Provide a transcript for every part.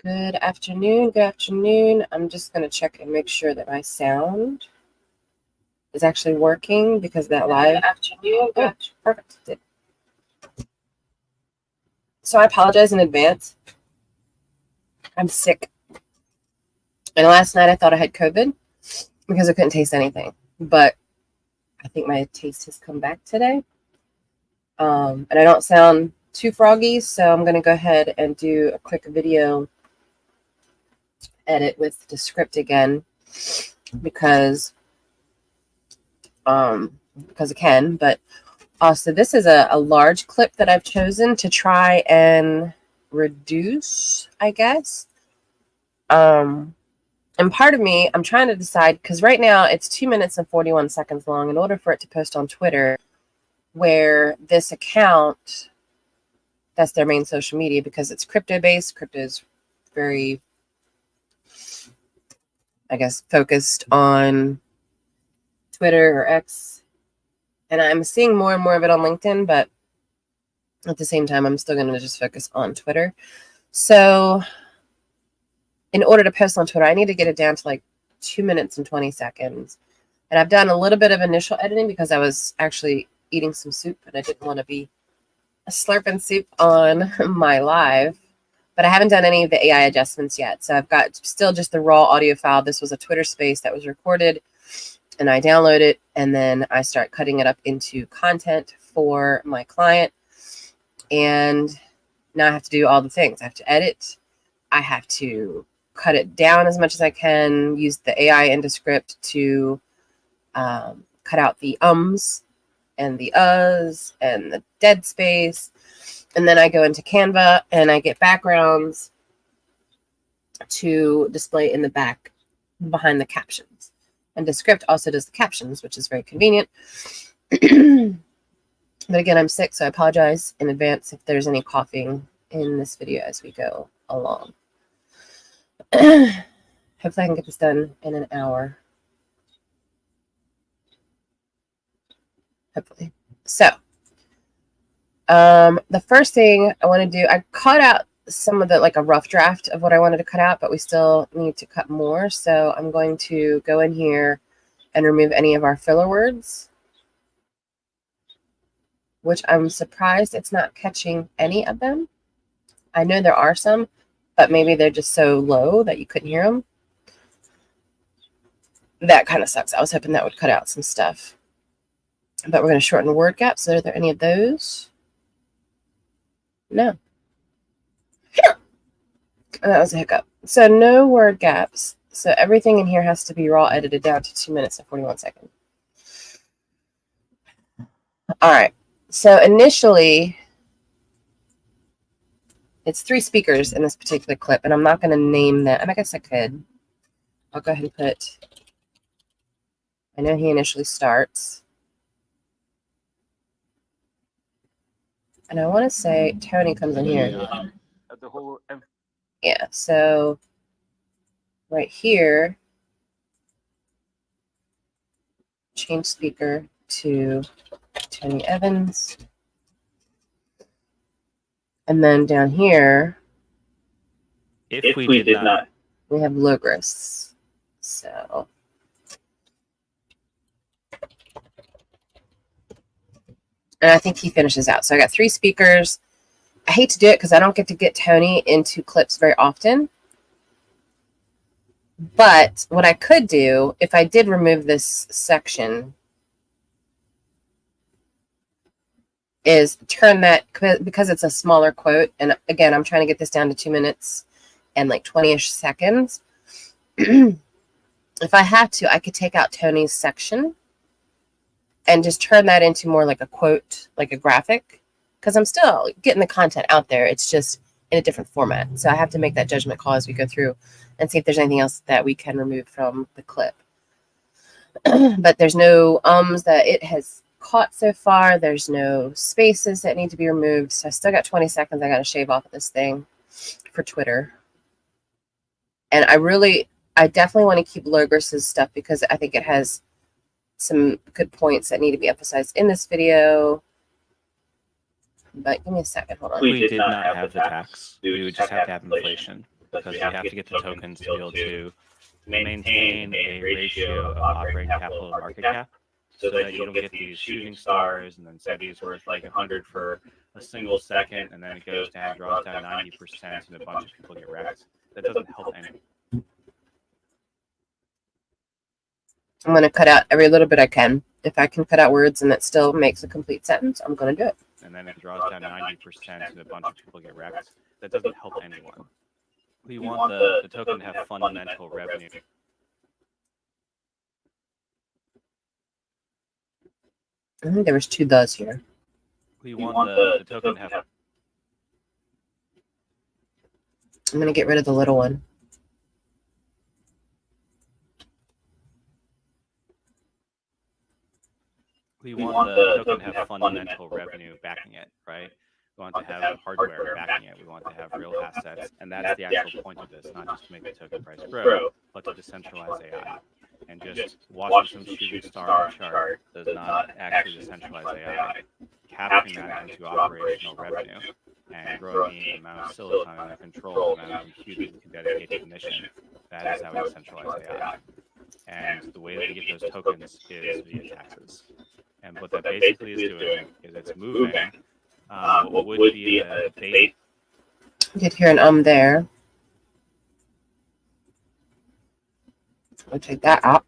Good afternoon. Good afternoon. I'm just going to check and make sure that my sound is actually working because that live. Good afternoon. Oh, perfect. So I apologize in advance. I'm sick. And last night I thought I had COVID because I couldn't taste anything. But I think my taste has come back today. And I don't sound too froggy, so I'm going to go ahead and do a quick video edit with Descript again because I can. But also this is a large clip that I've chosen to try and reduce, I guess. And part of me, I'm trying to decide, because right now it's 2 minutes and 41 seconds long in order for it to post on Twitter, where this account, that's their main social media because it's crypto based. Crypto is very, I guess, focused on Twitter or X. And I'm seeing more and more of it on LinkedIn, but at the same time, I'm still going to just focus on Twitter. So in order to post on Twitter, I need to get it down to like 2 minutes and 20 seconds. And I've done a little bit of initial editing because I was actually eating some soup and I didn't want to be slurping soup on my live. But I haven't done any of the AI adjustments yet. So I've got still just the raw audio file. This was a Twitter space that was recorded and I download it and then I start cutting it up into content for my client. And now I have to do all the things. I have to edit. I have to cut it down as much as I can, use the AI in Descript to cut out the ums and the uhs and the dead space. And then I go into Canva and I get backgrounds to display in the back behind the captions. And Descript also does the captions, which is very convenient. But again, I'm sick, so I apologize in advance if there's any coughing in this video as we go along. Hopefully I can get this done in an hour. Hopefully. So, the first thing I want to do, I cut out some of the, like a rough draft of what I wanted to cut out, but we still need to cut more. So I'm going to go in here and remove any of our filler words, which I'm surprised it's not catching any of them. I know there are some, but maybe they're just so low that you couldn't hear them. That kind of sucks. I was hoping that would cut out some stuff. But we're going to shorten the word gaps. So are there any of those? No. That was a hiccup. So no word gaps. So everything in here has to be raw edited down to 2 minutes and 41 seconds. All right. So initially, it's 3 speakers in this particular clip, and I'm not going to name them. I guess I could. I'll go ahead and put, I know he initially starts. And I want to say Tony comes in here. Yeah, so right here, change speaker to Tony Evans. And then down here, if we did not, we have Logris. So and I think he finishes out. So I got 3 speakers. I hate to do it because I don't get to get Tony into clips very often. But what I could do, if I did remove this section, is turn that, because it's a smaller quote, and again, I'm trying to get this down to 2 minutes and like 20-ish seconds. If I had to, I could take out Tony's section and just turn that into more like a quote, like a graphic, because I'm still getting the content out there. It's just in a different format. So I have to make that judgment call as we go through and see if there's anything else that we can remove from the clip. But there's no ums that it has caught so far. There's no spaces that need to be removed. So I still got 20 seconds I got to shave off of this thing for Twitter. And I definitely want to keep Logris's stuff because I think it has some good points that need to be emphasized in this video. But give me a second, hold on. We did not have the tax. We would just have to have inflation. because we have to get the tokens to be able to maintain a ratio of operating capital to market cap, so that you don't get these shooting stars and then somebody's worth like 100 for a single second, and then it goes down, draws down 90%, and a bunch of people get wrecked. That doesn't help anyone. I'm going to cut out every little bit I can. If I can cut out words and it still makes a complete sentence, I'm going to do it. And then it draws down 90%, and a bunch of people get wrecked. That doesn't help anyone. We want the token to have fundamental revenue. I think there was two does here. We want the token to have... I'm going to get rid of the little one. We want the token to have fundamental revenue backing it, right? We want to have hardware backing it. We want to have real assets. And that's the actual point of this, not just to make the token price grow, but to decentralize AI. And just watching some shooting star on a chart does not actually decentralize AI. Capturing that into operational revenue and growing the amount of silicon and control, the amount of compute that you can dedicate to the mission, that is how we decentralize AI. And the way that we get those tokens is via taxes. And what that basically is doing is it's moving what would be a base. You could hear an there. We'll take that out.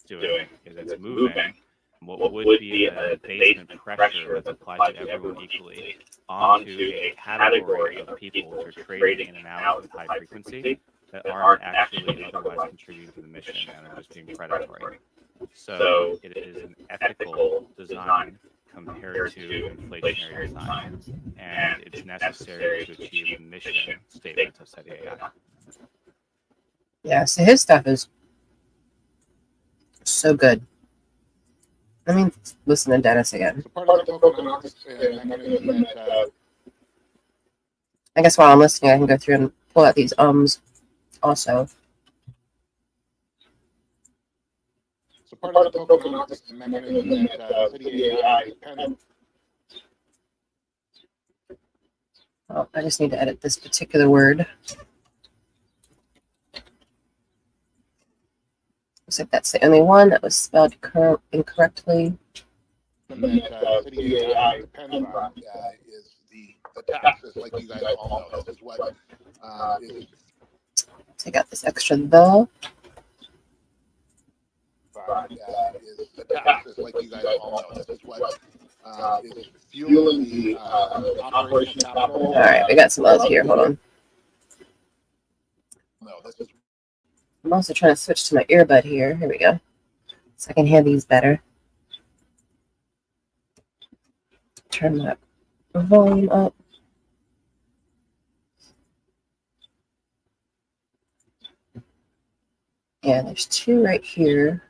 Doing is it's moving what would be a basement pressure that's applied to everyone equally onto a category of people which are trading in and out with high frequency that aren't actually otherwise contributing to the mission and are just being predatory. So it is an ethical design compared to inflationary design, and it's necessary to achieve the mission statement of SETI AI. Yeah, so his stuff is so good. Let me listen to Dennis again. I guess while I'm listening, I can go through and pull out these also. So part of the tokenomics mechanism that SETI AI depends. Oh, I just need to edit this particular word. Looks like that's the only one that was spelled incorrectly. That SETI AI depends on is the taxes, like you guys all know. This is what is. Take out this extra the. Is the taxes, like you guys all know. This is what is fueling the operational capital. All right, we got some others here. Hold on. No, this is. I'm also trying to switch to my earbud here. Here we go. So I can hear these better. Turn that volume up. Yeah, there's two right here.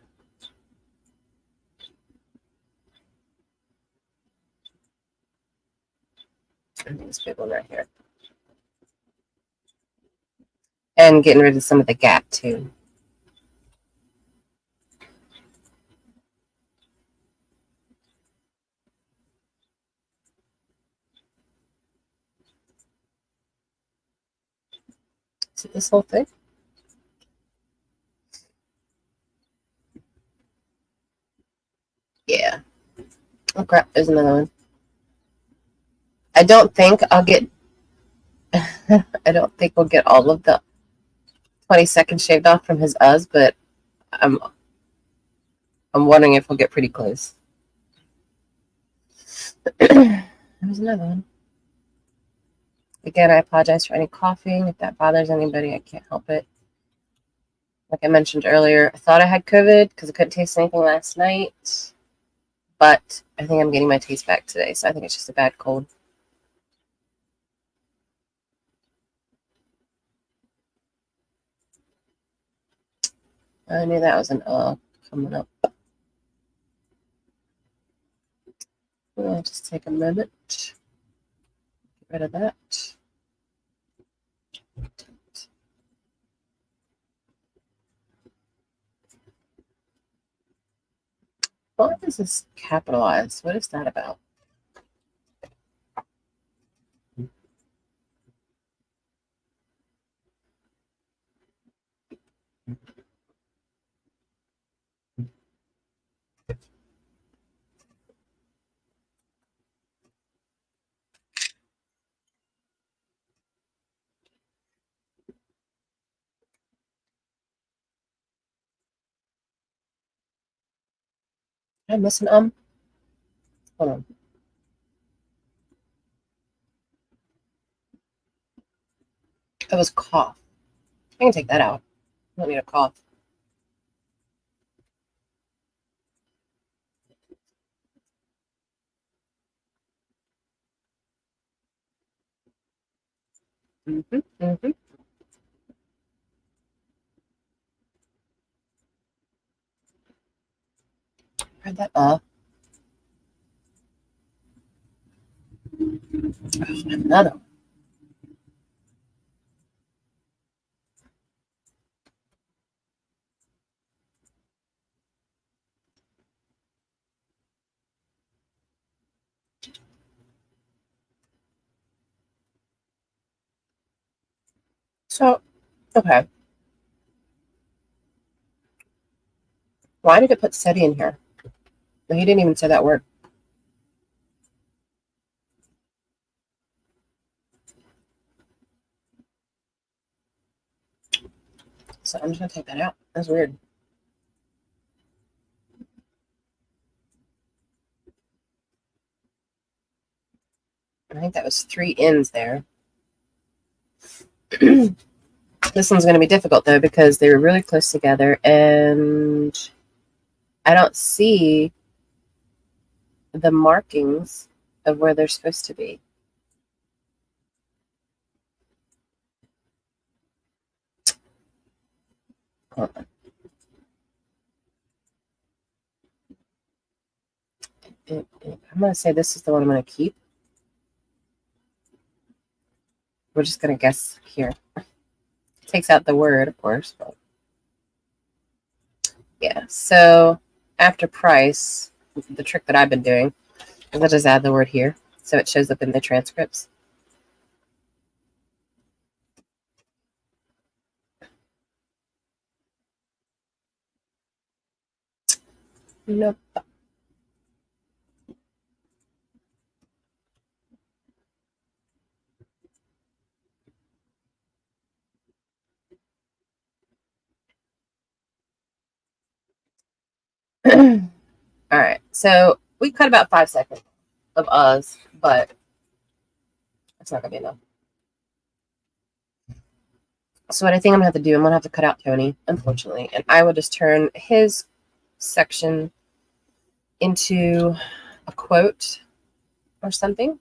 And this big one right here. And getting rid of some of the gap too. Is it this whole thing? Yeah. Oh crap, there's another one. I don't think I'll get I don't think we'll get all of the 20 seconds shaved off from his us, but I'm wondering if we'll get pretty close. There's another one. Again, I apologize for any coughing. If that bothers anybody, I can't help it. Like I mentioned earlier, I thought I had COVID because I couldn't taste anything last night. But I think I'm getting my taste back today, so I think it's just a bad cold. I knew that was an coming up. I'll just take a moment. Get rid of that. What is this capitalized? What is that about? I'm missing hold on. It was cough. I can take that out. I don't need a cough. Heard that another one. So, okay. Why did it put SETI in here? He didn't even say that word. So I'm just going to take that out. That's weird. I think that was 3 N's there. This one's going to be difficult, though, because they were really close together, and I don't see the markings of where they're supposed to be. Hold on. I'm going to say this is the one I'm going to keep. We're just going to guess here. Takes out the word, of course. But yeah, so after price, the trick that I've been doing is I'll just add the word here so it shows up in the transcripts. Nope. All right, so we cut about 5 seconds of us, but it's not gonna be enough. So what I think I'm gonna have to do, I'm gonna have to cut out Tony, unfortunately, and I will just turn his section into a quote or something.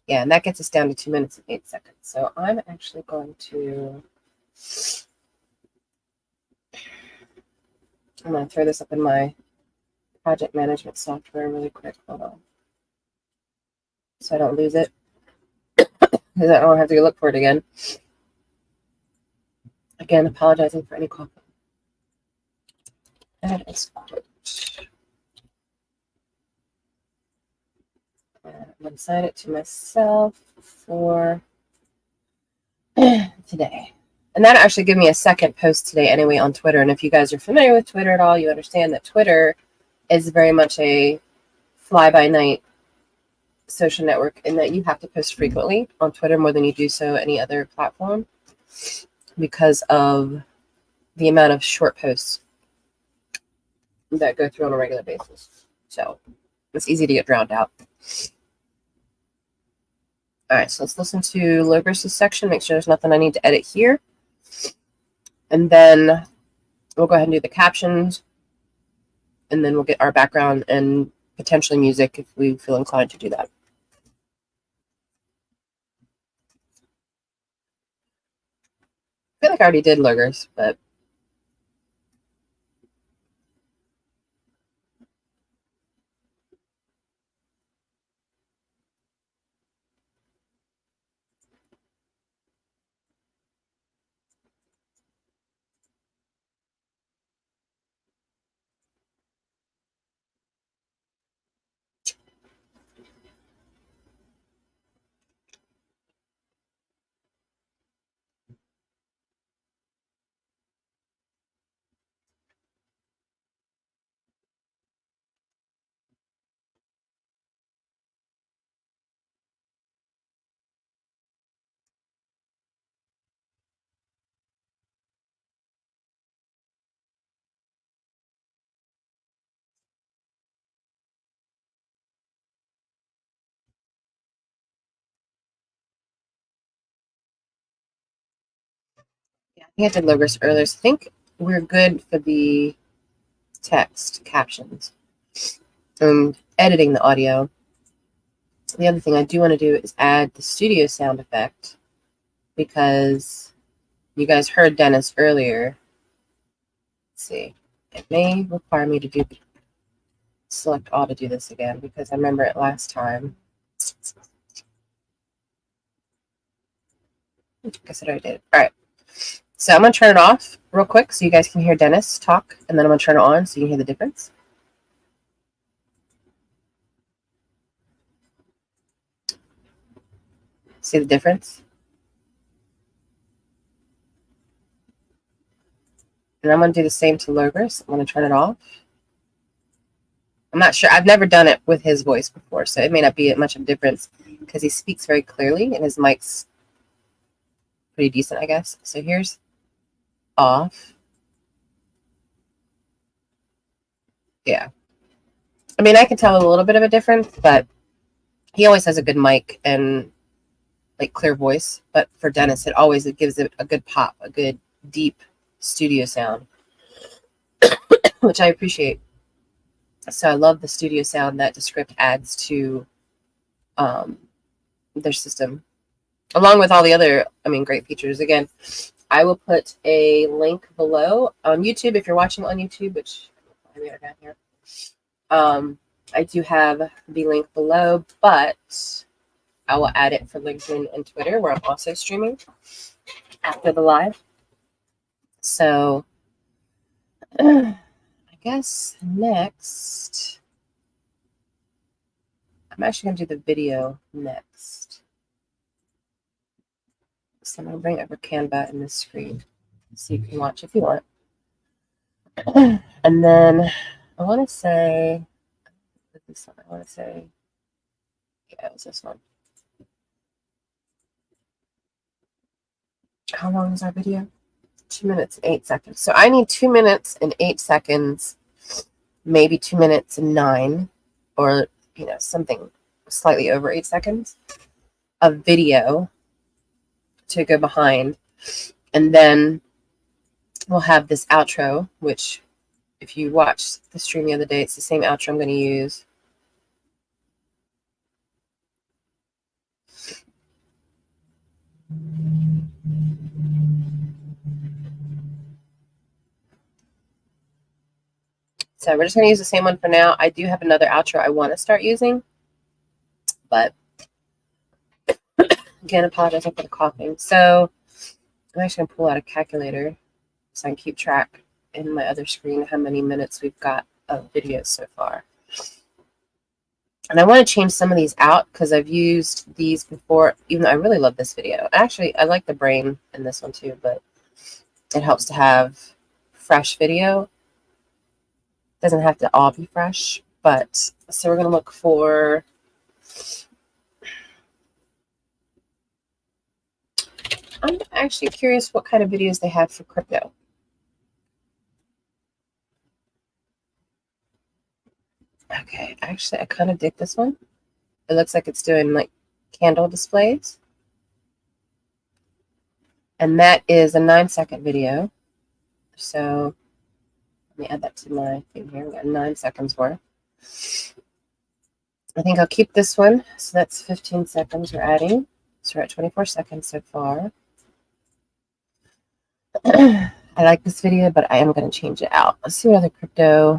Yeah, and that gets us down to 2 minutes and 8 seconds. So I'm actually going to, I'm gonna throw this up in my project management software really quick. Hold on. So I don't lose it. Because I don't have to go look for it again. Again, apologizing for any coughing. That is quote. I'm going to assign it to myself for today. And that actually gave me a second post today anyway on Twitter. And if you guys are familiar with Twitter at all, you understand that Twitter is very much a fly-by-night social network in that you have to post frequently on Twitter more than you do so any other platform because of the amount of short posts that go through on a regular basis. So it's easy to get drowned out. All right, so let's listen to Logos' section, make sure there's nothing I need to edit here. And then we'll go ahead and do the captions. And then we'll get our background and potentially music if we feel inclined to do that. I feel like I already did Logos, but think I did logos earlier, so I think we're good for the text captions. Editing the audio. The other thing I do want to do is add the studio sound effect, because you guys heard Dennis earlier. Let's see. It may require me to do select all to do this again, because I remember it last time. I guess I already did. All right. So I'm going to turn it off real quick so you guys can hear Dennis talk, and then I'm going to turn it on so you can hear the difference. See the difference? And I'm going to do the same to Logos. I'm going to turn it off. I'm not sure. I've never done it with his voice before, so it may not be much of a difference because he speaks very clearly and his mic's pretty decent, I guess. So here's off. Yeah. I mean, I can tell a little bit of a difference, but he always has a good mic and like clear voice. But for Dennis, it gives it a good pop, a good deep studio sound, which I appreciate. So I love the studio sound that Descript adds to their system, along with all the other, great features. Again, I will put a link below on YouTube if you're watching on YouTube, which we are down here. I do have the link below, but I will add it for LinkedIn and Twitter, where I'm also streaming after the live. So I guess next, I'm actually going to do the video next. So I'm going to bring over Canva in this screen so you can watch if you want. And then I want to say, yeah, it was this one. How long is our video? 2 minutes and 8 seconds. So I need 2 minutes and 8 seconds, maybe 2 minutes and 9, or something slightly over 8 seconds of video to go behind, and then we'll have this outro, which if you watched the stream the other day, it's the same outro I'm going to use. So we're just going to use the same one for now. I do have another outro I want to start using, but again, apologize for the coughing. So I'm actually going to pull out a calculator so I can keep track in my other screen how many minutes we've got of videos so far. And I want to change some of these out because I've used these before, even though I really love this video. Actually, I like the brain in this one too, but it helps to have fresh video. Doesn't have to all be fresh, but so we're going to look for I'm actually curious what kind of videos they have for crypto. Okay, actually, I kind of dig this one. It looks like it's doing like candle displays. And that is a 9-second video. So let me add that to my thing here. We got 9 seconds worth. I think I'll keep this one. So that's 15 seconds we're adding. So we're at 24 seconds so far. I like this video, but I am going to change it out. Let's see what other crypto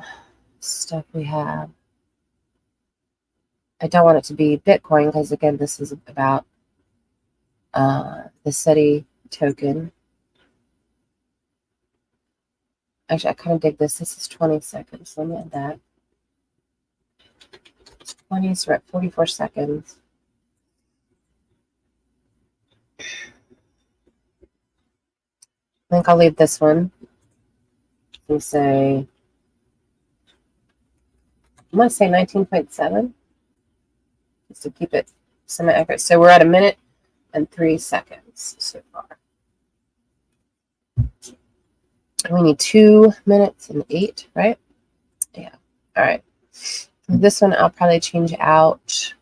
stuff we have. I don't want it to be Bitcoin because, again, this is about the 𝙎𝙤𝙤 token. Actually, I kind of dig this. This is 20 seconds. Let me add that. It's 20, so we're at 44 seconds. I think I'll leave this one and say, I'm going to say 19.7 just to keep it semi-accurate. So we're at 1 minute and 3 seconds so far. We need 2 minutes and 8, right? Yeah. All right. This one I'll probably change out.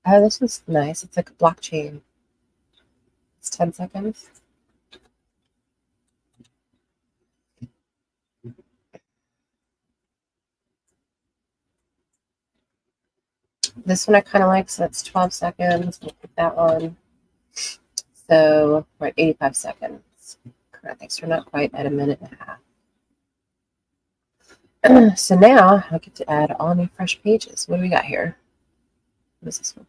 Oh, this was nice. It's like a blockchain. It's 10 seconds. This one I kind of like, so that's 12 seconds. We'll put that one. So we're at 85 seconds. Correct. Thanks. We're not quite at a minute and a half. So now I get to add all new fresh pages. What do we got here? What is this one?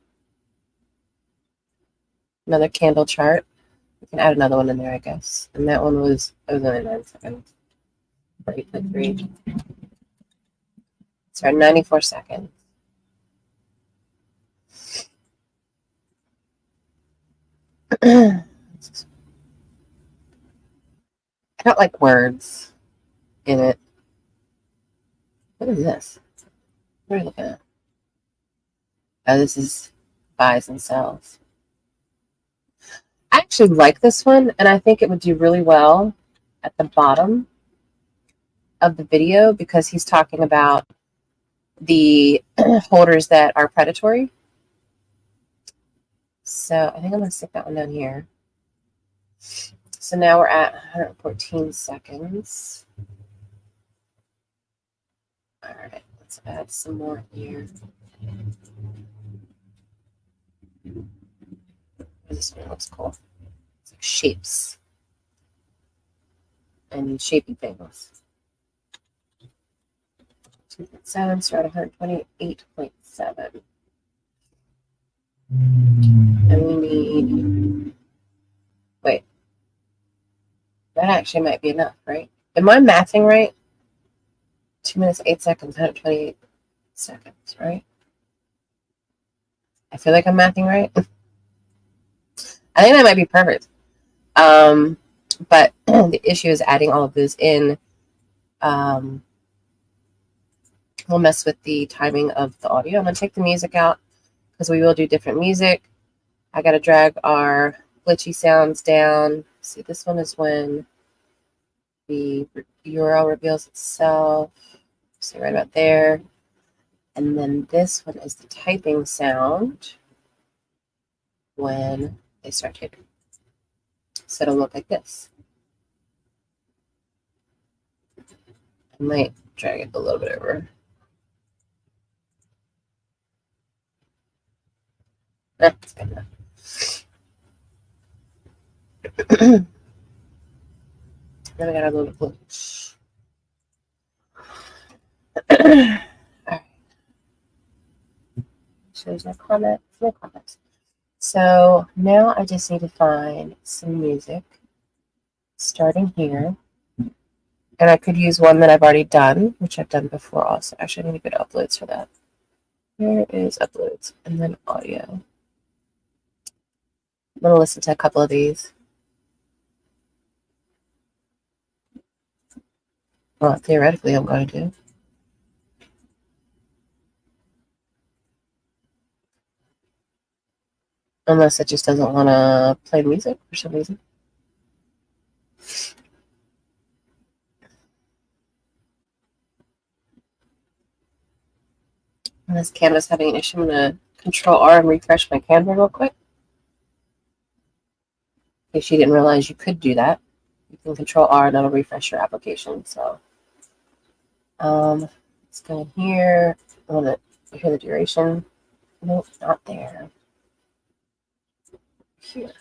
Another candle chart. We can add another one in there, I guess. And that one was only 9 seconds. 8.3. So we're at 94 seconds. I don't like words in it. What is this? What are we looking at? Oh, this is buys and sells. I actually like this one, and I think it would do really well at the bottom of the video because he's talking about the holders that are predatory. So I think I'm going to stick that one down here. So now we're at 114 seconds. All right, let's add some more here. This one looks cool. It's like shapes and shapy things. 2.7, so we're at 128.7. And we need, wait, that actually might be enough, right? Am I mathing right? 2 minutes, 8 seconds, 128 seconds, right? I feel like I'm mathing right. I think that might be perfect. But the issue is adding all of those in. We'll mess with the timing of the audio. I'm going to take the music out because we will do different music. I got to drag our glitchy sounds down. See, this one is when the URL reveals itself. See, right about there. And then this one is the typing sound when they start typing. So it'll look like this. I might drag it a little bit over. That's good enough. Then we got a little bit blue. All right. So there's no comments. No comments. So now I just need to find some music starting here. And I could use one that I've already done, which I've done before also. Actually, I need to go to uploads for that. Here is uploads and then audio. I'm going to listen to a couple of these. Well, theoretically, I'm going to. Unless it just doesn't want to play music for some reason. And this Canva's having an issue. I'm going to Control R and refresh my Canva real quick. In case you didn't realize you could do that. You can Control R and that'll refresh your application. So let's go in here. I want to hear the duration. Nope, not there. Here.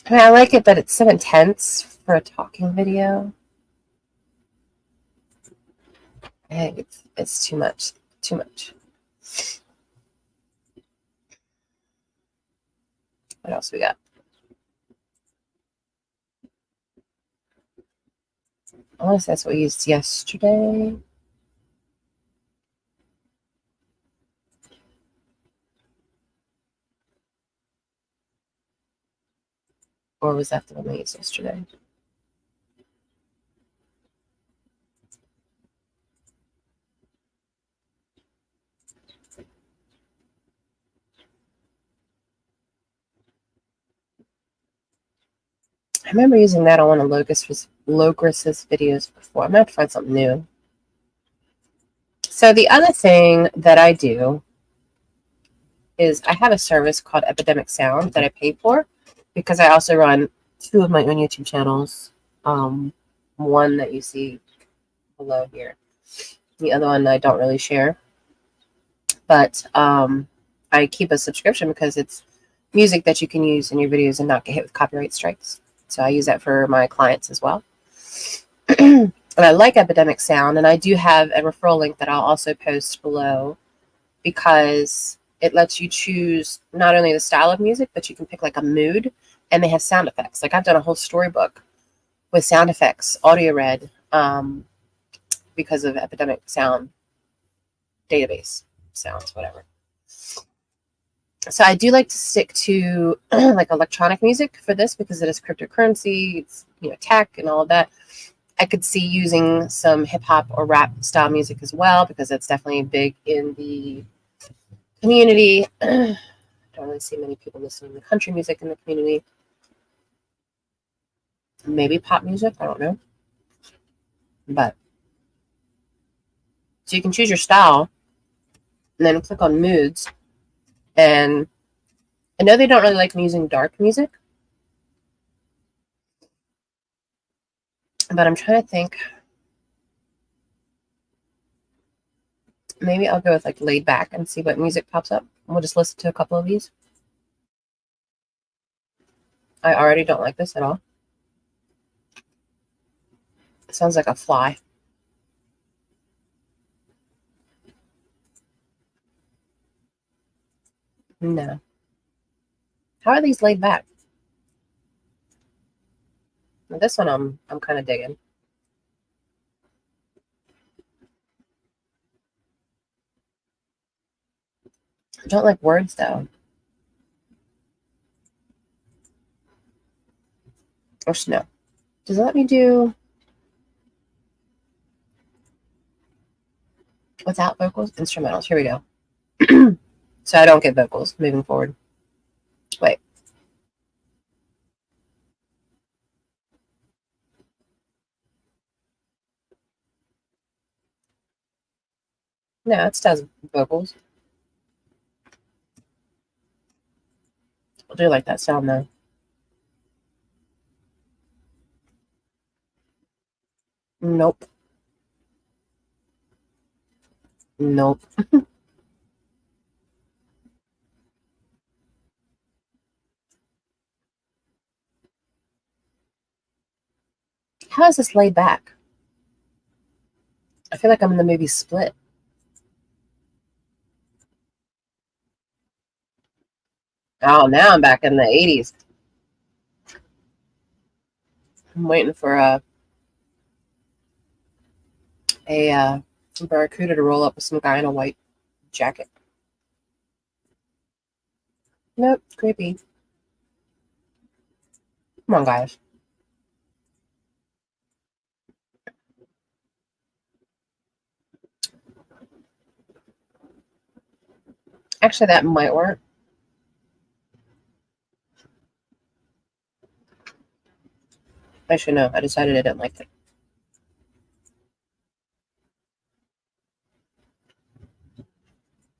I mean, I like it, but it's so intense for a talking video. I think it's too much. Too much. What else we got? I want to say that's what we used yesterday. Or was that the one we used yesterday? I remember using that on one of Locris's videos before. I'm gonna have to find something new. So the other thing that I do is I have a service called Epidemic Sound that I pay for because I also run 2 of my own YouTube channels. One that you see below here. The other one I don't really share. But I keep a subscription because it's music that you can use in your videos and not get hit with copyright strikes. So I use that for my clients as well. And I like Epidemic Sound, and I do have a referral link that I'll also post below because it lets you choose not only the style of music, but you can pick like a mood, and they have sound effects. Like I've done a whole storybook with sound effects, audio read, because of Epidemic Sound database sounds, whatever. So I do like to stick to like electronic music for this because it is cryptocurrency, it's, you know, tech and all of that. I could see using some hip hop or rap style music as well because it's definitely big in the community. I don't really see many people listening to country music in the community. Maybe pop music, I don't know. But so you can choose your style and then click on moods. And I know they don't really like me using dark music, but I'm trying to think. Maybe I'll go with like laid back and see what music pops up. We'll just listen to a couple of these. I already don't like this at all. It sounds like a fly. No. How are these laid back? Now, this one I'm kind of digging. I don't like words though. Or no. Does it let me do without vocals? Instrumentals. Here we go. So I don't get vocals moving forward. Wait. No, it does vocals. I do like that sound though. Nope. Nope. How is this laid back? I feel like I'm in the movie Split. Oh, now I'm back in the 80s. I'm waiting for a barracuda to roll up with some guy in a white jacket. Nope, creepy. Come on, guys. Actually, that might work. Actually, no, I decided I didn't like it.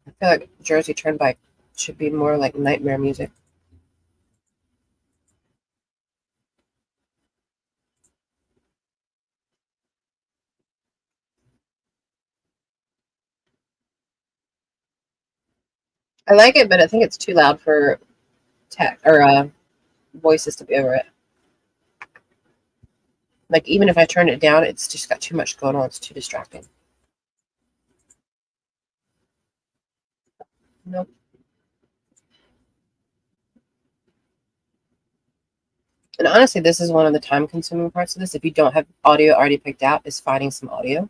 I feel like Jersey Turnpike should be more like nightmare music. I like it, but I think it's too loud for tech or voices to be over it. Like, even if I turn it down, it's just got too much going on. It's too distracting. Nope. And honestly, this is one of the time-consuming parts of this. If you don't have audio already picked out, is finding some audio.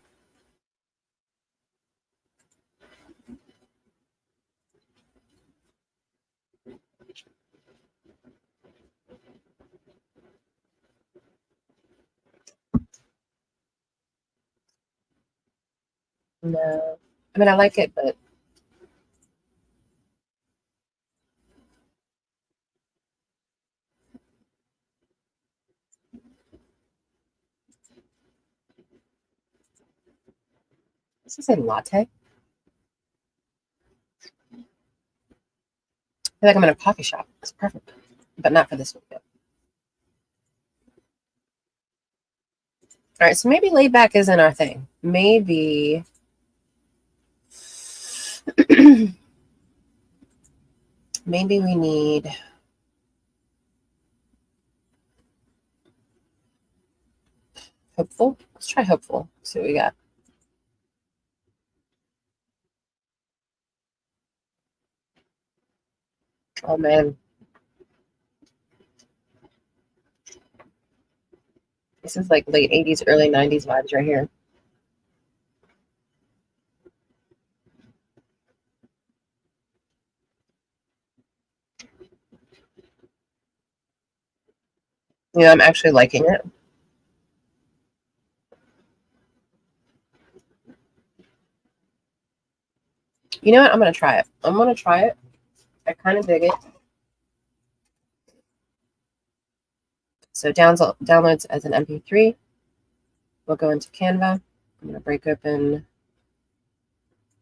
No. I mean, I like it, but This is a latte. I feel like I'm in a coffee shop. It's perfect, but not for this video. All right, so maybe laid back isn't our thing. Maybe maybe we need hopeful. Let's try hopeful. See what we got. Oh man. This is like late 80s, early 90s vibes right here. Yeah, I'm actually liking it. You know what? I'm going to try it. I'm going to try it. I kind of dig it. So downloads as an MP3. We'll go into Canva. I'm going to break open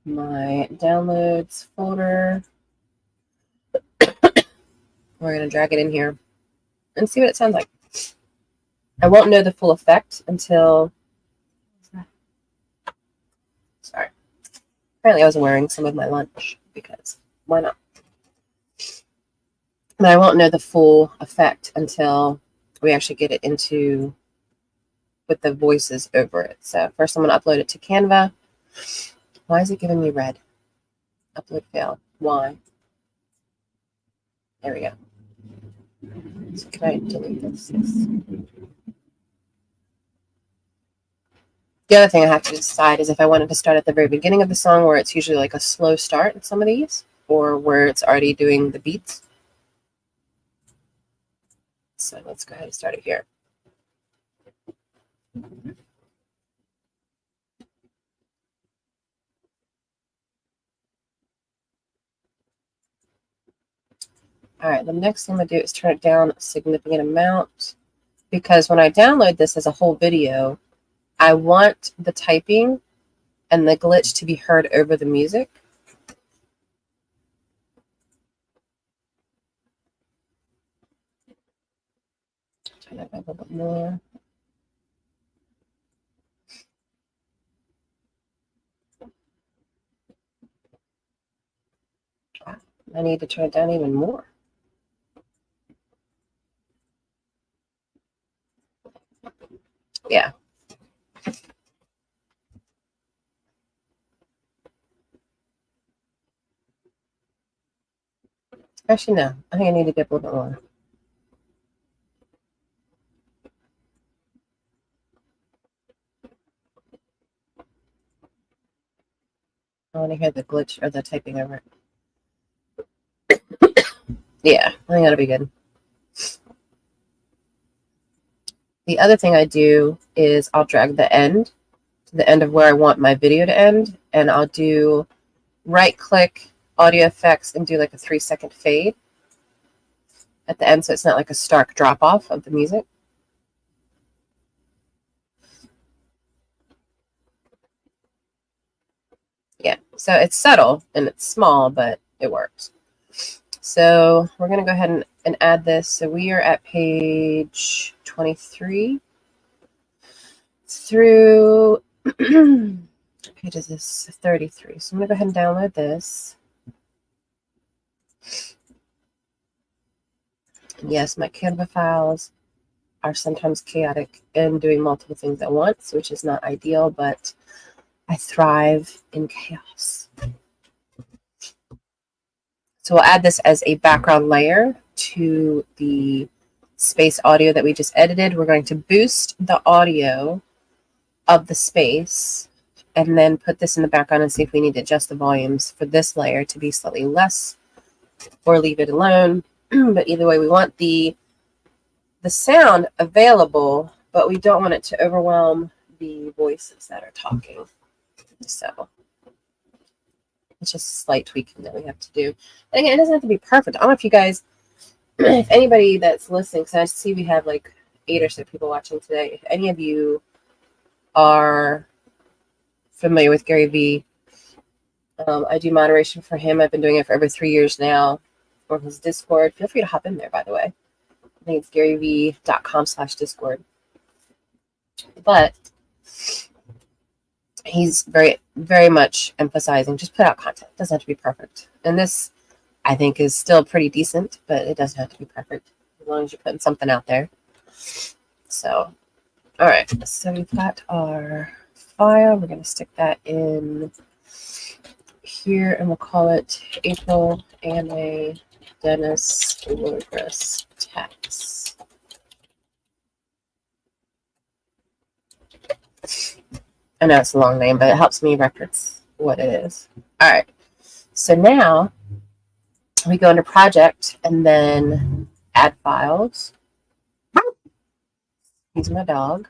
my downloads folder. We're going to drag it in here and see what it sounds like. I won't know the full effect until... Sorry. Apparently I was wearing some of my lunch because why not? But I won't know the full effect until we actually get it into with the voices over it. So first I'm going to upload it to Canva. Why is it giving me red? Upload failed. Why? There we go. So can I delete this? Yes. The other thing I have to decide is if I wanted to start at the very beginning of the song where it's usually like a slow start in some of these, or where it's already doing the beats. So let's go ahead and start it here. All right, the next thing I'm going to do is turn it down a significant amount, because when I download this as a whole video, I want the typing and the glitch to be heard over the music. Turn that back a little bit more. I need to turn it down even more. Yeah. Actually, no. I think I need to get a little bit more. I want to hear the glitch or the typing over it. Yeah, I think that'll be good. The other thing I do is I'll drag the end to the end of where I want my video to end, and I'll do right-click audio effects and do like a 3-second fade at the end, so it's not like a stark drop-off of the music. Yeah, so it's subtle and it's small, but it works. So we're going to go ahead and add this. So we are at page 23 through page is this 33. So I'm going to go ahead and download this. Yes, my Canva files are sometimes chaotic and doing multiple things at once, which is not ideal, but I thrive in chaos. So we'll add this as a background layer to the space audio that we just edited. We're going to boost the audio of the space and then put this in the background and see if we need to adjust the volumes for this layer to be slightly less or leave it alone. But either way, we want the sound available, but we don't want it to overwhelm the voices that are talking. So it's just a slight tweaking that we have to do. And again, it doesn't have to be perfect. I don't know if you guys, if anybody that's listening, because I see we have like 8 or so people watching today, if any of you are familiar with Gary Vee, I do moderation for him. I've been doing it for over 3 years now on his Discord. Feel free to hop in there, by the way. I think it's garyvee.com/Discord. But he's very, very much emphasizing just put out content. It doesn't have to be perfect. And this, I think, is still pretty decent, but it doesn't have to be perfect as long as you're putting something out there. So, all right. So we've got our file. We're going to stick that in here, and we'll call it April Anna Dennis WordPress tax. I know it's a long name, but it helps me reference what it is. All right. So now we go into project and then add files. He's my dog.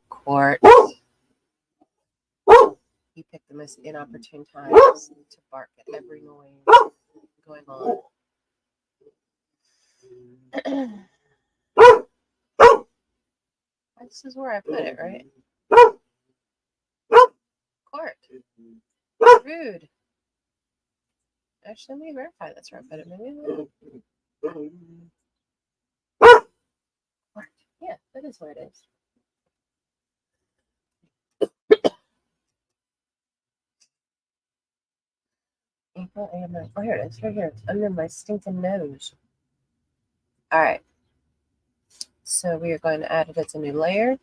Court. He picked the most inopportune times to bark at every noise going on. This is where I put it, right? Court. Rude. Actually, let me verify that's where I put it. Maybe. Court. Yeah, that is where it is. April Anna. Oh, here it is. Right here. It's under my stinking nose. All right. So we are going to add it as a new layer.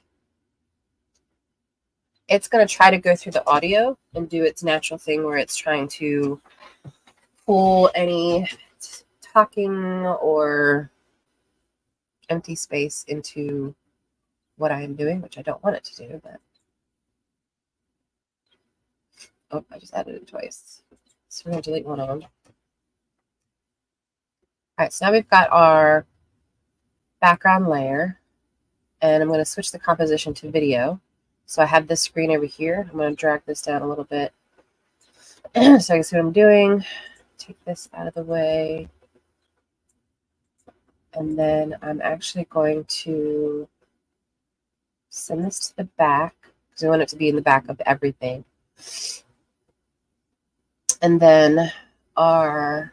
It's going to try to go through the audio and do its natural thing where it's trying to pull any talking or empty space into what I am doing, which I don't want it to do. But oh, I just added it twice. So we're going to delete one of them. All right, so now we've got our background layer, and I'm going to switch the composition to video. So I have this screen over here. I'm going to drag this down a little bit so I can see what I'm doing. Take this out of the way. And then I'm actually going to send this to the back because I want it to be in the back of everything. And then our,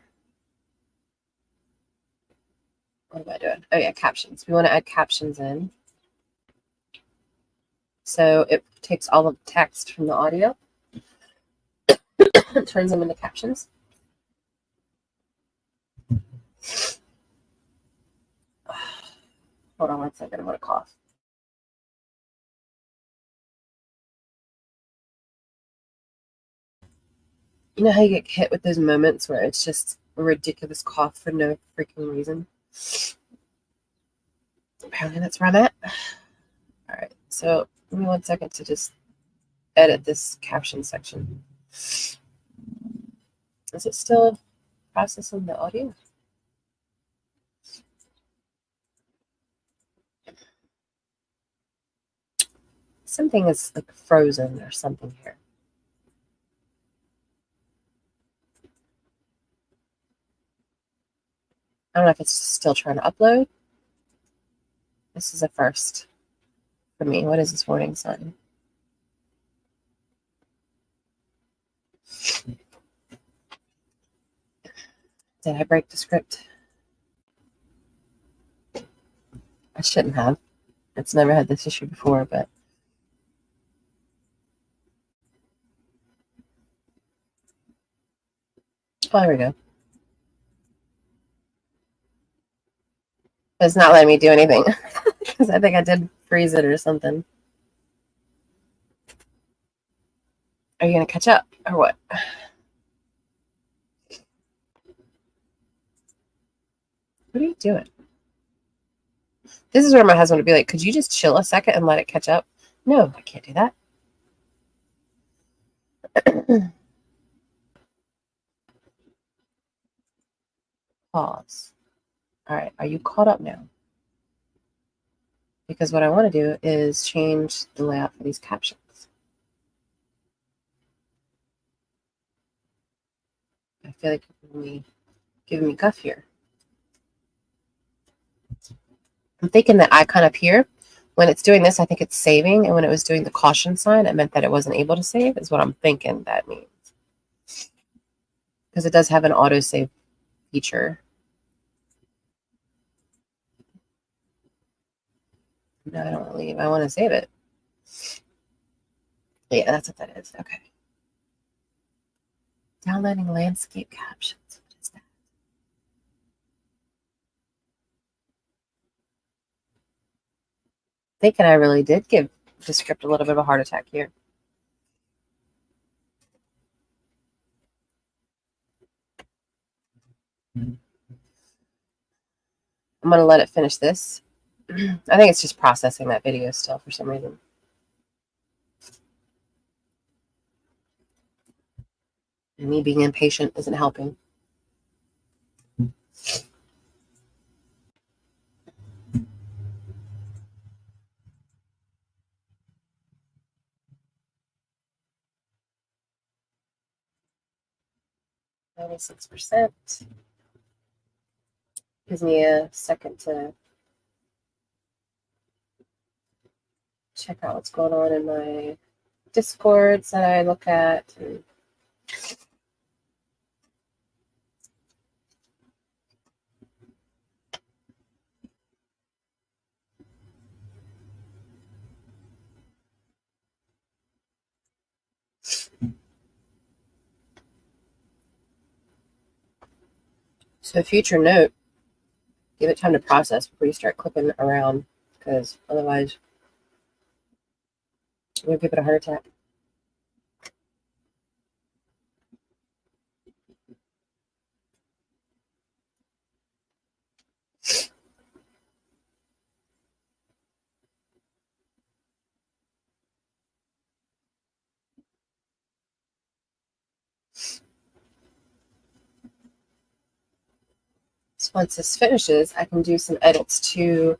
what am I doing? Oh yeah, captions. We want to add captions in. So it takes all of the text from the audio and turns them into captions. Hold on one second, I'm going to cough. You know how you get hit with those moments where it's just a ridiculous cough for no freaking reason? Apparently that's where I'm at. All right, so give me 1 second to just edit this caption section. Is it still processing the audio? Something is like frozen or something here. I don't know if it's still trying to upload. This is a first for me. What is this warning sign? Did I break the script? I shouldn't have. It's never had this issue before, but oh, there we go. It's not letting me do anything because I think I did freeze it or something. Are you going to catch up or what? What are you doing? This is where my husband would be like, could you just chill a second and let it catch up? No, I can't do that. Pause. All right, are you caught up now? Because what I want to do is change the layout for these captions. I feel like you're giving me guff here. I'm thinking that icon up here When it's doing this, I think it's saving. And when it was doing the caution sign, it meant that it wasn't able to save, is what I'm thinking that means. Because it does have an autosave feature. No, I don't want to leave. I want to save it. Yeah, that's what that is. Okay. Downloading landscape captions. What is that? Thinking I really did give Descript a little bit of a heart attack here. I'm going to let it finish this. I think it's just processing that video still for some reason. And me being impatient isn't helping. %. Gives me a second to check out what's going on in my Discords that I look at. And so, future note, give it time to process before you start clicking around, because otherwise you'll give it a heart attack. So once this finishes, I can do some edits to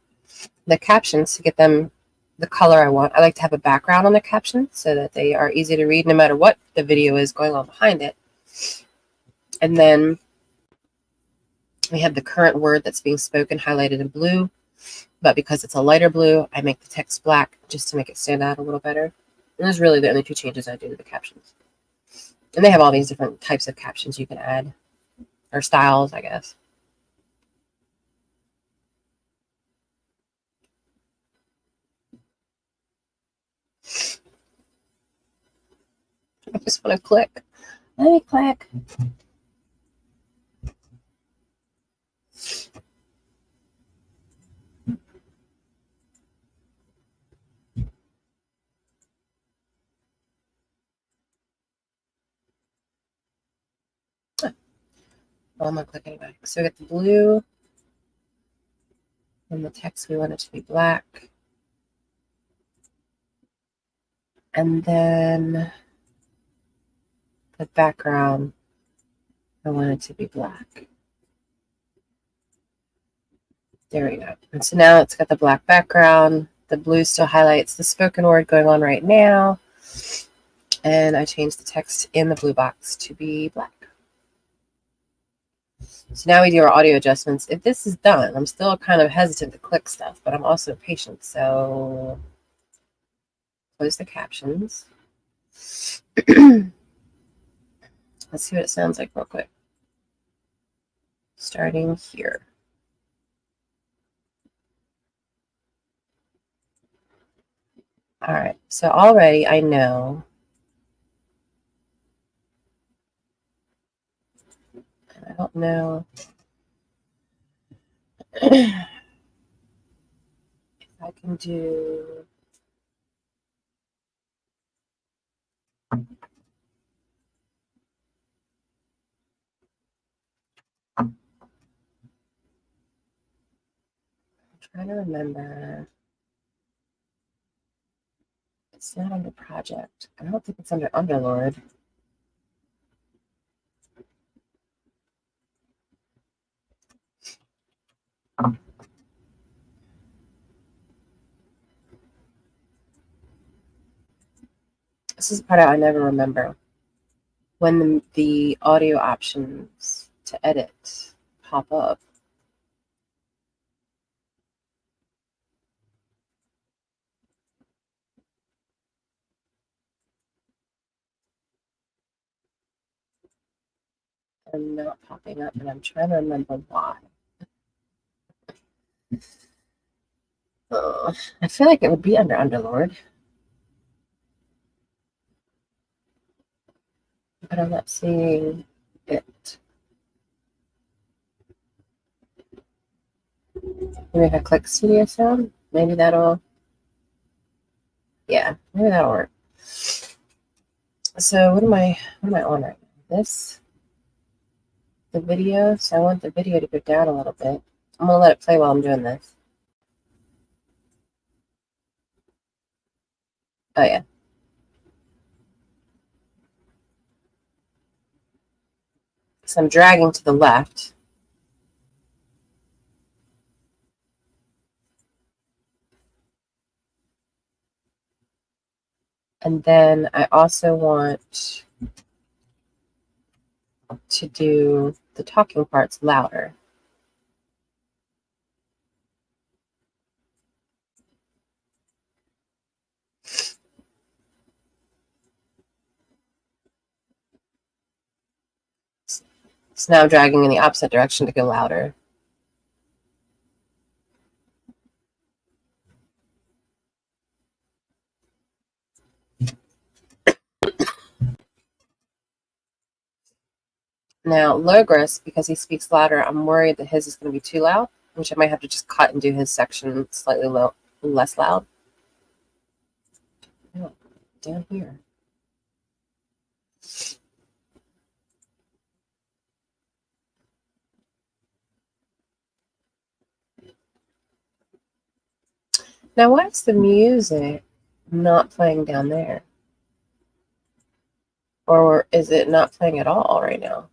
the captions to get them the color I want. I like to have a background on the captions so that they are easy to read no matter what the video is going on behind it. And then we have the current word that's being spoken highlighted in blue, but because it's a lighter blue, I make the text black just to make it stand out a little better. And those are really the only two changes I do to the captions. And they have all these different types of captions you can add, or styles, I guess. I just want to click. Let me click. Oh, I'm not clicking back. So we get the blue, and the text we want it to be black. And then the background, I want it to be black. There we go. And so now it's got the black background. The blue still highlights the spoken word going on right now. And I changed the text in the blue box to be black. So now we do our audio adjustments. If this is done, I'm still kind of hesitant to click stuff, but I'm also patient. So close the captions. Let's see what it sounds like real quick. Starting here. All right, so already I know. I don't know if I can do. I'm trying to remember. It's not under project. I don't think it's under Underlord. This is the part I never remember. When the audio options to edit pop up. are not popping up, and I'm trying to remember why. I feel like it would be under Underlord, but I'm not seeing it. Maybe if I click Studio Sound, maybe that'll, yeah, maybe that'll work. So what am I on right now? This, the video. So I want the video to go down a little bit. I'm gonna let it play while I'm doing this. Oh yeah. So I'm dragging to the left. And then I also want to do the talking parts louder. So now I'm dragging in the opposite direction to go louder. Now, Logris, because he speaks louder, I'm worried that his is going to be too loud, which I might have to just cut and do his section slightly less loud. Oh, down here. Now, why is the music not playing down there? Or is it not playing at all right now?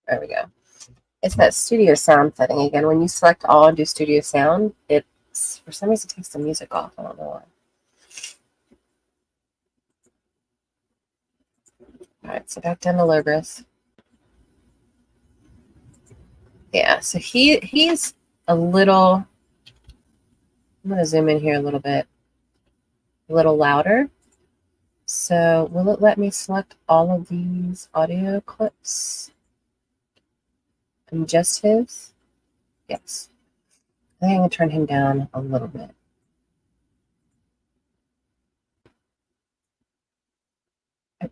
There we go. It's that studio sound setting again. When you select all and do studio sound, it's, for some reason, it takes the music off. I don't know why. All right, so back down to Logris. Yeah, so he's a little, I'm going to zoom in here a little bit, a little louder. So will it let me select all of these audio clips and just his? Yes. I think I'm going to turn him down a little bit.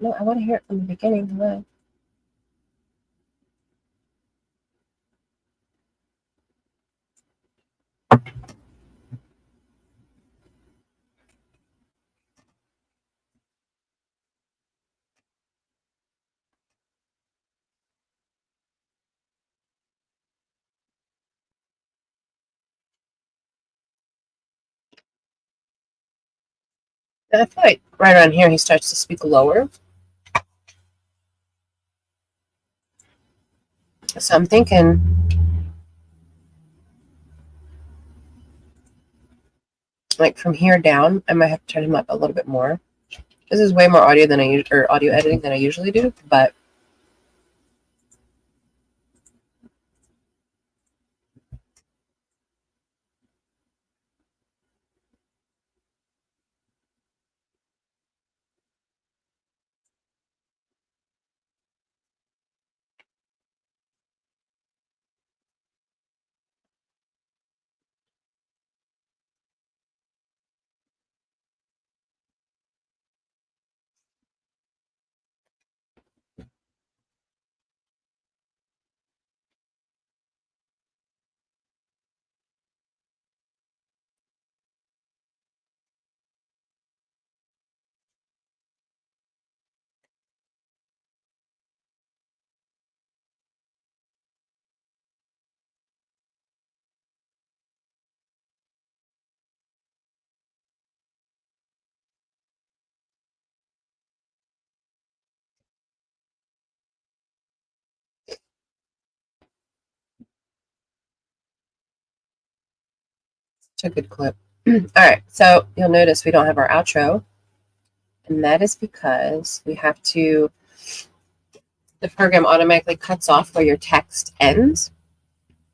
No, I want to hear it from the beginning. Hello. And I feel like right around here he starts to speak lower. So I'm thinking like from here down, I might have to turn him up a little bit more. This is way more audio than audio editing than I usually do, but it's a good clip. All right, so you'll notice we don't have our outro, and that is because we have to the program automatically cuts off where your text ends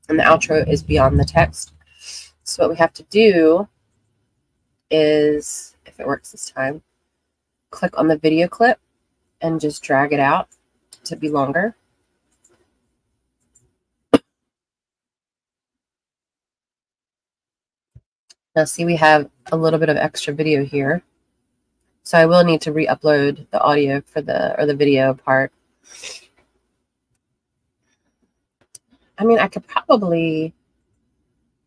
and the outro is beyond the text. So what we have to do is, if it works this time, click on the video clip and just drag it out to be longer. Now see, we have a little bit of extra video here. So I will need to re-upload the audio for the video part. I mean, I could probably,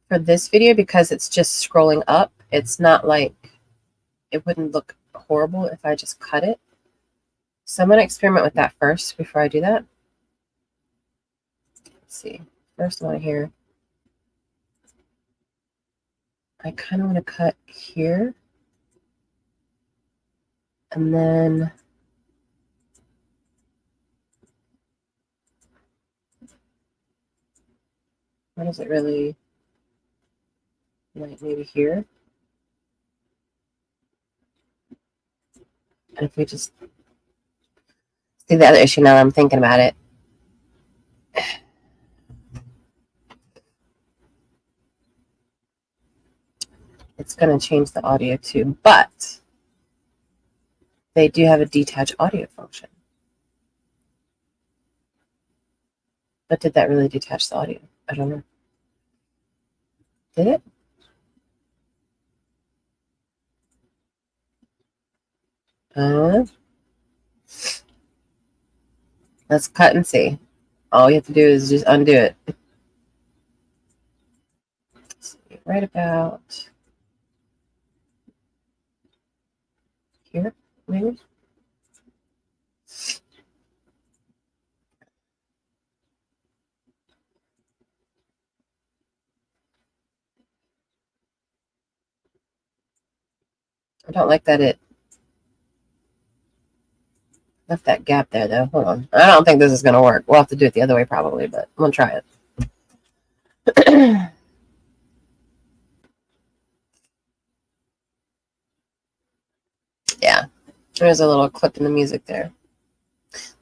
for this video, because it's just scrolling up, it's not like, it wouldn't look horrible if I just cut it. So I'm going to experiment with that first before I do that. Let's see. First one here. I kind of want to cut here. And then what is it really, like maybe here? And if we just see the other issue now that I'm thinking about it. It's going to change the audio too, but they do have a detach audio function. But did that really detach the audio? I don't know. Did it? Let's cut and see. All you have to do is just undo it. Right about here, maybe. I don't like that it left that gap there, though. Hold on. I don't think this is going to work. We'll have to do it the other way probably, but I'm going to try it. Yeah, there's a little clip in the music there.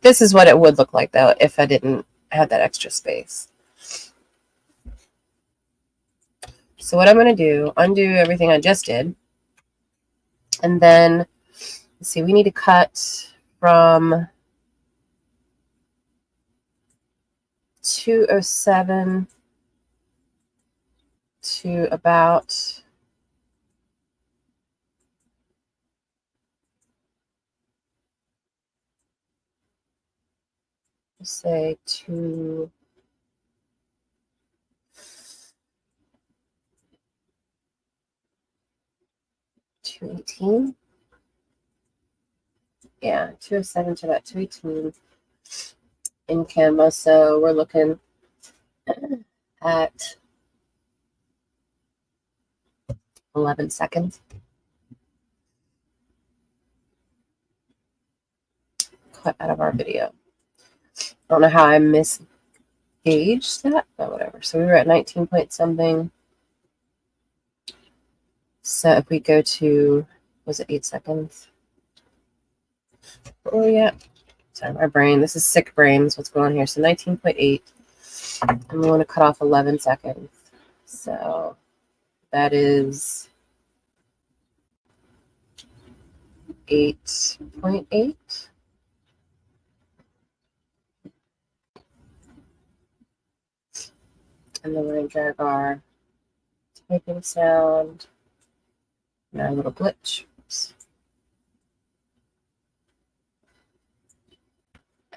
This is what it would look like, though, if I didn't have that extra space. So what I'm going to do, undo everything I just did. And then, let's see, we need to cut from 207 to about say 218. Yeah, 207 to about 218 in Canva. So we're looking at 11 seconds. Cut out of our video. I don't know how I misgauged that, but whatever. So we were at 19 point something. So if we go to, was it 8 seconds? Oh yeah. Sorry, my brain. This is sick brains. What's going on here? So 19.8. And we want to cut off 11 seconds. So that is 8.8. And then we're going to drag our typing sound and our little glitch. Oops.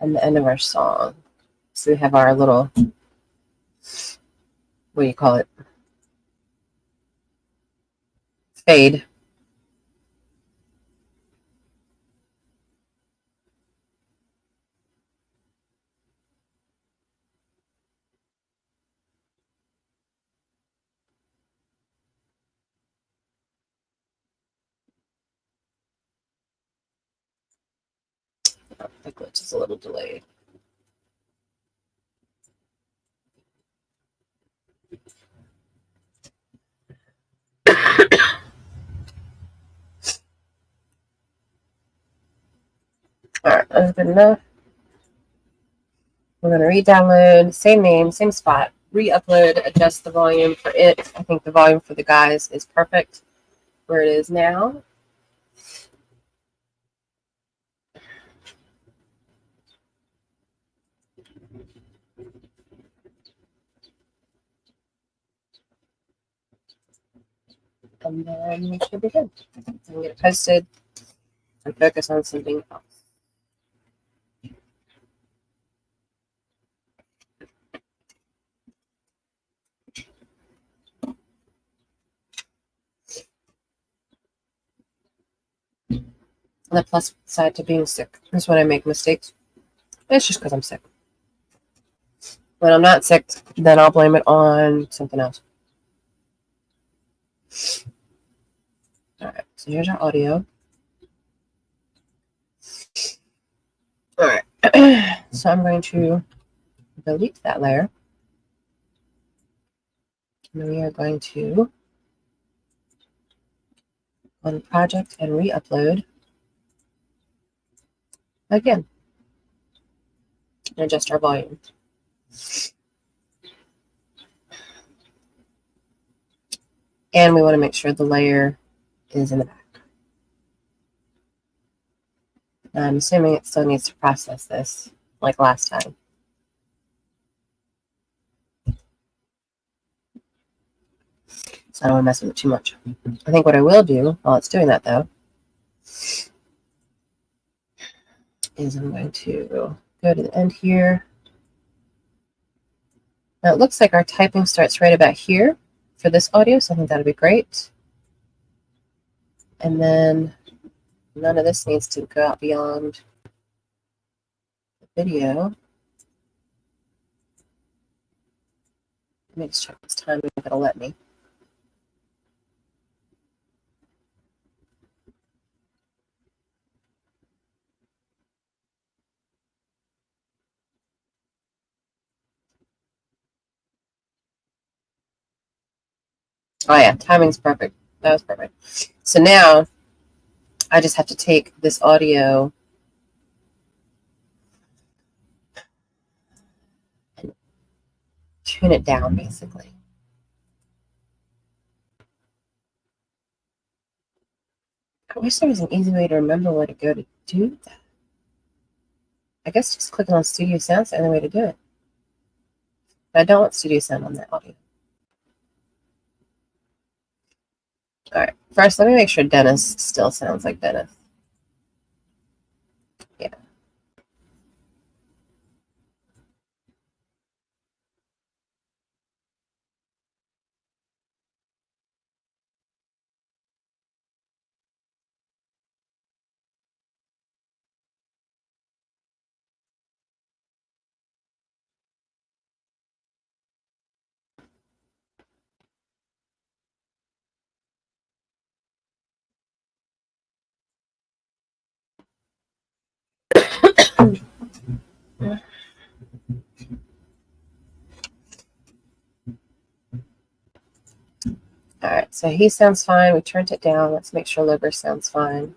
And the end of our song. So we have our little, what do you call it? Fade. Oh, the glitch is a little delayed. All right, that's good enough. We're going to re-download, same name, same spot, re-upload, adjust the volume for it. I think the volume for the guys is perfect where it is now. And then we should be good. And get it posted and focus on something else. The plus side to being sick is when I make mistakes. It's just because I'm sick. When I'm not sick, then I'll blame it on something else. All right, so here's our audio. All right, so I'm going to delete that layer. And we are going to go on project and re-upload again. And adjust our volume. And we want to make sure the layer is in the back. I'm assuming it still needs to process this like last time. So I don't want to mess with it too much. I think what I will do while it's doing that though is I'm going to go to the end here. Now it looks like our typing starts right about here for this audio, so I think that'll be great. And then none of this needs to go out beyond the video. Let me just check this time if it'll let me. Oh yeah, timing's perfect. That was perfect. So now I just have to take this audio and tune it down basically. I wish there was an easy way to remember where to go to do that. I guess just clicking on Studio Sound's the only way to do it. But I don't want Studio Sound on that audio. All right, first let me make sure Dennis still sounds like Dennis. Yeah. All right, so he sounds fine. We turned it down. Let's make sure Liber sounds fine.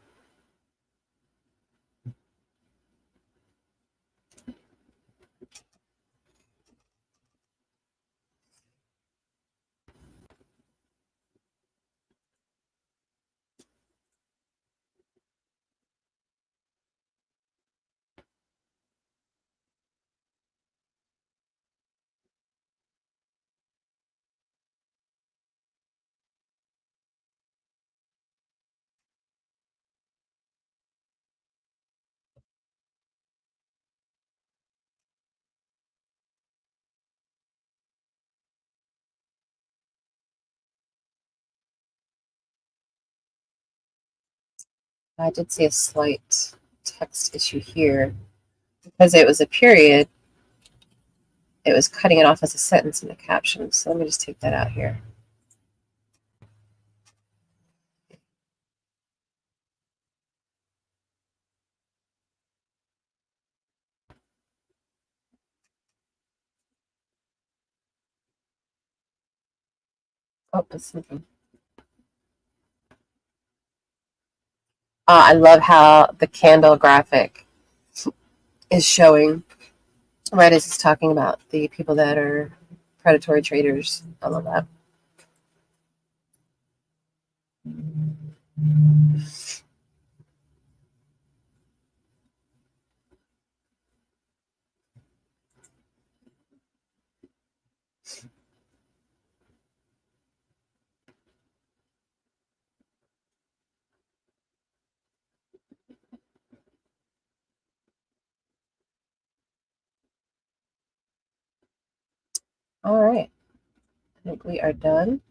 I did see a slight text issue here. Because it was a period, it was cutting it off as a sentence in the caption. So let me just take that out here. Oh, it's sleeping. I love how the candle graphic is showing Right as he's talking about the people that are predatory traders. I love that. All right. I think we are done.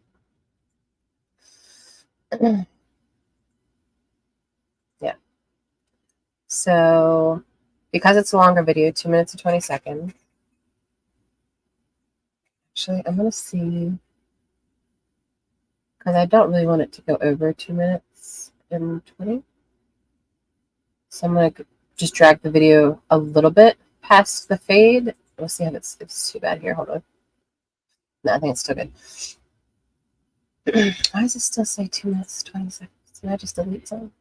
Yeah. So because it's a longer video, 2 minutes and 20 seconds. Actually, I'm going to see, because I don't really want it to go over 2 minutes and 20. So I'm going to just drag the video a little bit past the fade. We'll see if it's too bad here. Hold on. No, I think it's still good. Why does it still say 2 minutes, 20 seconds? Did I just delete some?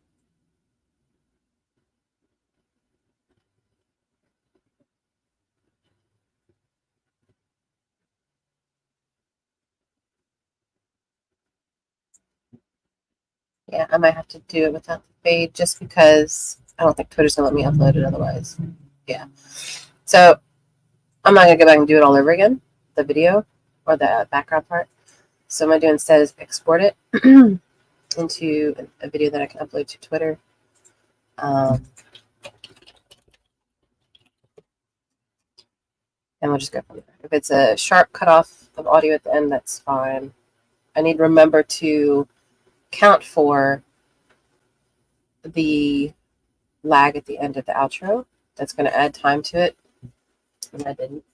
Yeah, I might have to do it without the fade just because I don't think Twitter's going to let me upload it otherwise. Yeah. So I'm not going to go back and do it all over again, the video or the background part. So what I'm going to do instead is export it into a video that I can upload to Twitter. And we'll just go from there. If it's a sharp cutoff of audio at the end, that's fine. I need to remember to count for the lag at the end of the outro. That's going to add time to it. And I didn't.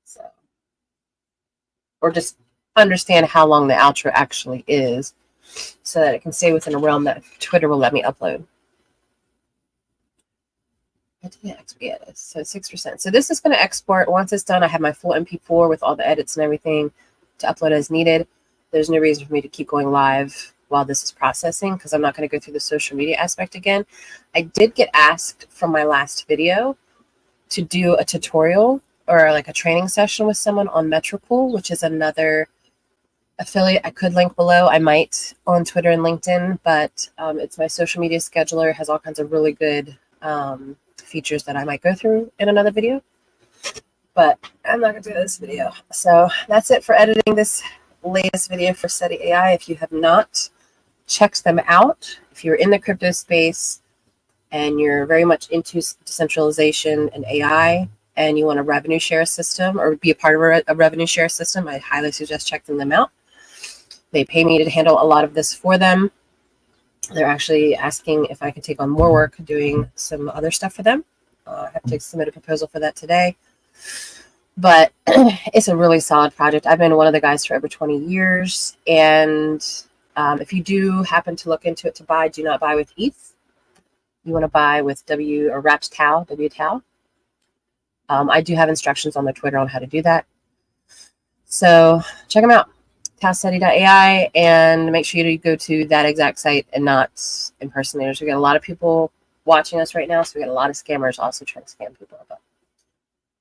So, or just understand how long the outro actually is so that it can stay within a realm that Twitter will let me upload. Yeah, it is. So 6%. So this is going to export. Once it's done, I have my full MP4 with all the edits and everything to upload as needed. There's no reason for me to keep going live while this is processing because I'm not going to go through the social media aspect again. I did get asked from my last video to do a tutorial or like a training session with someone on Metricool, which is another affiliate I could link below. I might on Twitter and LinkedIn, but it's my social media scheduler. It has all kinds of really good features that I might go through in another video, but I'm not going to do this video. So that's it for editing this latest video for 𝙎𝙤𝙤𝙤. If you have not checked them out, if you're in the crypto space and you're very much into decentralization and AI and you want a revenue share system or be a part of a revenue share system, I highly suggest checking them out. They pay me to handle a lot of this for them. They're actually asking if I can take on more work doing some other stuff for them. I have to submit a proposal for that today. But it's a really solid project. I've been one of the guys for over 20 years. And if you do happen to look into it to buy, do not buy with ETH. You want to buy with 𝙎𝙤𝙤𝙤. I do have instructions on my Twitter on how to do that. So check them out. 𝙎𝙤𝙤𝙤 and make sure you go to that exact site and not impersonators. We got a lot of people watching us right now, so we got a lot of scammers also trying to scam people. But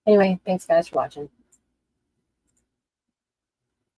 anyway, thanks guys for watching.